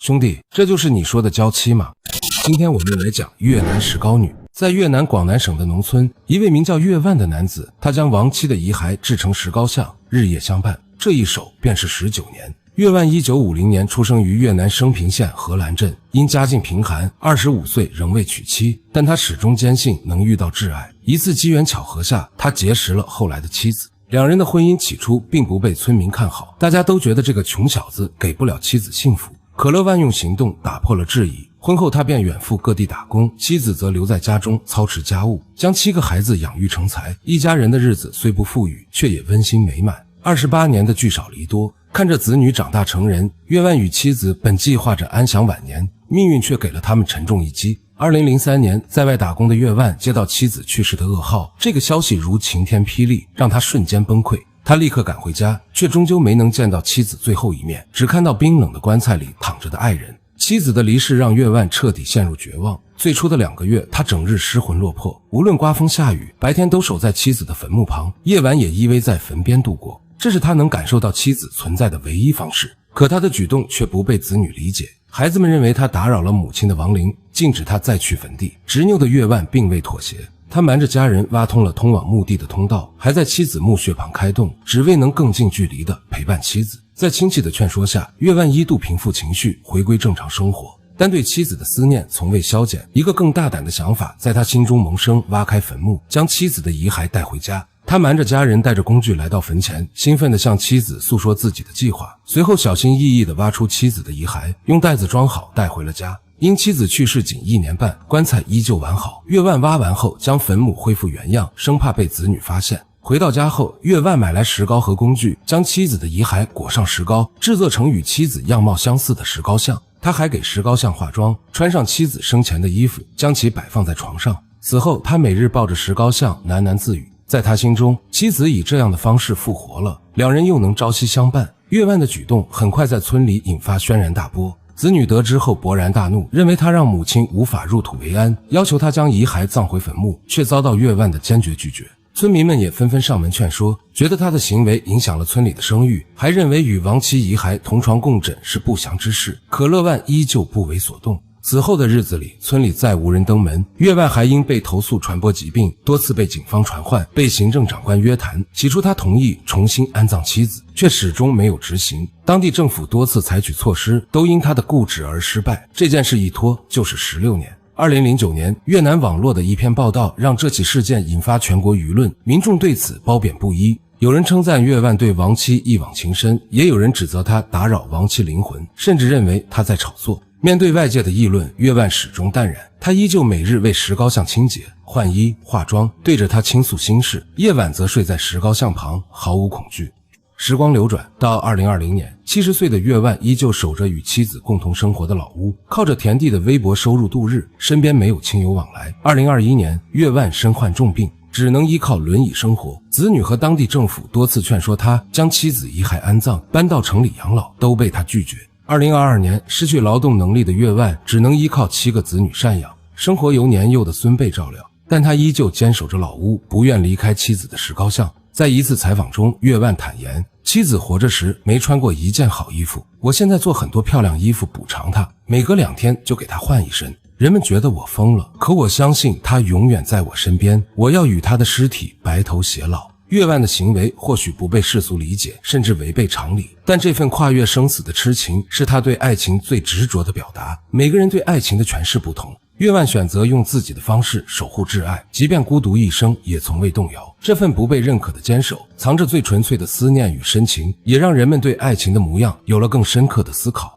兄弟，這就是你說的嬌妻嗎？今天我們來講越南石膏女。在越南廣南省的農村，一位名叫越萬的男子，他將亡妻的遺骸制成石膏像，日夜相伴，這一守便是19年。越萬1950年出生於越南升平縣荷蘭鎮，因家境貧寒，25歲仍未娶妻，但他始終堅信能遇到摯愛。一次機緣巧合下，他結識了後來的妻子。兩人的婚姻起初並不被村民看好，大家都覺得這個窮小子給不了妻子幸福。可樂萬用行動打破了質疑，婚後他便遠赴各地打工，妻子則留在家中操持家務，將7個孩子養育成才。一家人的日子雖不富裕，卻也溫馨美滿。28年的聚少離多，看着子女長大成人，越萬與妻子本計劃着安享晚年，命運卻給了他們沉重一擊。2003年，在外打工的越萬接到妻子去世的噩耗，這個消息如晴天霹靂，讓他瞬間崩溃。他立刻趕回家，卻終究沒能見到妻子最後一面，只看到冰冷的棺材裡躺着的愛人。妻子的離世讓越萬徹底陷入絕望。最初的2個月，他整日失魂落魄，無論颳風下雨，白天都守在妻子的墳墓旁，夜晚也依偎在墳邊度過。這是他能感受到妻子存在的唯一方式。可他的舉動卻不被子女理解，孩子們認為他打擾了母親的亡靈，禁止他再去墳地。執拗的越萬並未妥協，他瞞着家人挖通了通往墓地的通道，還在妻子墓穴旁開洞，只為能更近距離地陪伴妻子。在親戚的勸說下，越萬一度平復情緒，回歸正常生活，但對妻子的思念從未消減。一個更大膽的想法在他心中萌生，挖開墳墓，將妻子的遺骸帶回家。他瞞着家人，帶着工具來到墳前，興奮地向妻子訴說自己的計劃，隨後小心翼翼地挖出妻子的遺骸，用袋子裝好帶回了家。因妻子去世僅1年半，棺材依舊完好。越萬挖完後將墳墓恢復原樣，生怕被子女發現。回到家後，越萬買來石膏和工具，将妻子的遺骸裹上石膏，制作成與妻子樣貌相似的石膏像。他還給石膏像化妝，穿上妻子生前的衣服，將其擺放在床上。此後，他每日抱着石膏像喃喃自語。在他心中，妻子以這樣的方式復活了，兩人又能朝夕相伴。越萬的舉動很快在村裡引發軒然大波，子女得知後勃然大怒，認為他讓母親無法入土為安，要求他將遺骸葬回墳墓，卻遭到越萬的堅決拒絕。村民們也紛紛上門勸說，覺得他的行為影響了村裡的聲譽，還認為與亡妻遺骸同床共枕是不祥之事。可樂萬依舊不為所動。此後的日子裡，村裡再無人登門。越萬還因被投訴傳播疾病，多次被警方傳喚，被行政長官約談。起初他同意重新安葬妻子，卻始終沒有執行。當地政府多次採取措施，都因他的固執而失敗。這件事一拖就是16年。2009年，越南網絡的一篇報道讓這起事件引發全國輿論，民眾對此褒貶不一。有人稱讚越萬對亡妻一往情深，也有人指責他打擾亡妻靈魂，甚至認為他在炒作。面對外界的議論，越萬始終淡然，他依舊每日為石膏像清潔、換衣、化妝，對着他傾訴心事，夜晚則睡在石膏像旁，毫無恐懼。時光流轉，到2020年，70歲的越萬依舊守着與妻子共同生活的老屋，靠着田地的微薄收入度日，身邊沒有親友往來。2021年，越萬身患重病，只能依靠輪椅生活，子女和當地政府多次勸說他將妻子遺骸安葬，搬到城裡養老，都被他拒絕。2022年，失去勞動能力的越萬只能依靠7個子女贍養，生活由年幼的孫輩照料，但他依舊堅守着老屋，不願離開妻子的石膏像。在一次採訪中，越萬坦言，妻子活着時沒穿過一件好衣服，我現在做很多漂亮衣服補償她，每隔2天就給她換一身。人們覺得我瘋了，可我相信她永遠在我身邊，我要與她的屍體白頭偕老。越萬的行為或許不被世俗理解，甚至違背常理，但這份跨越生死的痴情是他對愛情最執着的表達。每個人對愛情的詮釋不同，越萬選擇用自己的方式守護摯愛，即便孤獨一生也從未动搖。這份不被認可的堅守，藏着最純粹的思念與深情，也讓人們對愛情的模樣有了更深刻的思考。